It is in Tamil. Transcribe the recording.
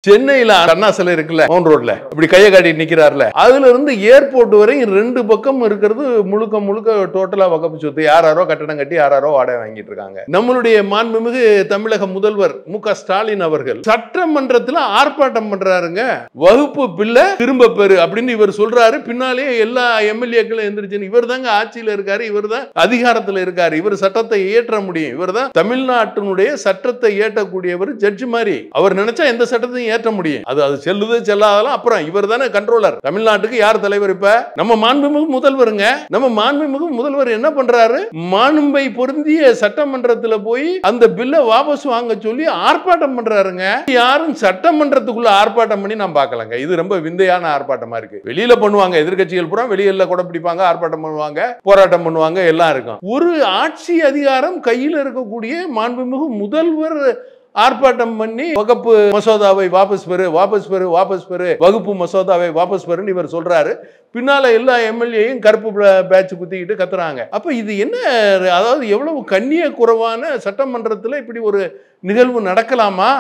சென்னையில அண்ணா சிலை இருக்குல்ல, மவுண்ட் ரோட்ல இப்படி கையை காட்டிட்டு நிக்கிறாருல, அதுல இருந்து ஏர்போர்ட் வரை 2 பக்கம் இருக்கிறது முழுக்க முழுக்க டோட்டலா வகுப்பு சொத்து. யாராரோ கட்டடம் கட்டி யாராரோ வாடகை வாங்கிட்டு இருக்காங்க. நம்மளுடைய மாண்புமிகு தமிழக முதல்வர் மு.க. ஸ்டாலின் அவர்கள் சட்டமன்றத்தில் ஆர்ப்பாட்டம் பண்றாருங்க. வகுப்பு பிள்ளை திரும்ப பெறு அப்படின்னு இவர் சொல்றாரு. பின்னாலே எல்லா எம்எல்ஏக்களும் எந்திரிச்சு, இவர் தாங்க ஆட்சியில் இருக்காரு, இவர் தான் அதிகாரத்தில் இருக்காரு, இவர் சட்டத்தை இயற்ற முடியும், இவர் தான் தமிழ்நாட்டினுடைய சட்டத்தை இயற்றக்கூடியவர், ஜட்ஜ் மாதிரி. அவர் நினைச்சா எந்த சட்டத்தையும் ஏற்ற முடியும். அது செல்லுது செல்லாதலாம். அப்புறம் இவர் தானே கண்ட்ரோலர். தமிழ்நாட்டுக்கு யார் தலைவர்? இப்ப நம்ம மாண்புமிகு முதல்வருங்க. நம்ம மாண்புமிகு முதல்வர் என்ன பண்றாரு? மாண்பை பொருந்திய சட்டமன்றத்தில் போய் அந்த பில்லை வாபஸ் வாங்க சொல்லி ஆர்ப்பாட்டம் பண்றாருங்க. யாரும் சட்டமன்றத்துக்குள்ள ஆர்ப்பாட்டம் பண்ணி நான் பார்க்கலங்க. இது ரொம்ப விந்தையான ஆர்ப்பாட்டமா இருக்கு. வெளியில பண்ணுவாங்க, எதிர்கட்சிகள் பூரா வெளியில கூட பிடிப்பாங்க, ஆர்ப்பாட்டம் பண்ணுவாங்க, போராட்டம் பண்ணுவாங்க, எல்லாம் இருக்கும். ஒரு ஆட்சி அதிகாரம் கையில் இருக்கக்கூடிய மாண்புமிகு முதல்வர் ஆர்ப்பாட்டம் பண்ணி வகுப்பு மசோதாவை வாபஸ் பெறு, வாபஸ் பெறு, வாபஸ் பெறு, வகுப்பு மசோதாவை வாபஸ் பெறுன்னு இவர் சொல்றாரு. பின்னால எல்லா எம்எல்ஏயும் கருப்பு பேட்ச் குத்திக்கிட்டு கத்துறாங்க. அப்ப இது என்ன? அதாவது எவ்வளவு கண்ணிய குறைவான சட்டமன்றத்தில் இப்படி ஒரு நிகழ்வு நடக்கலாமா?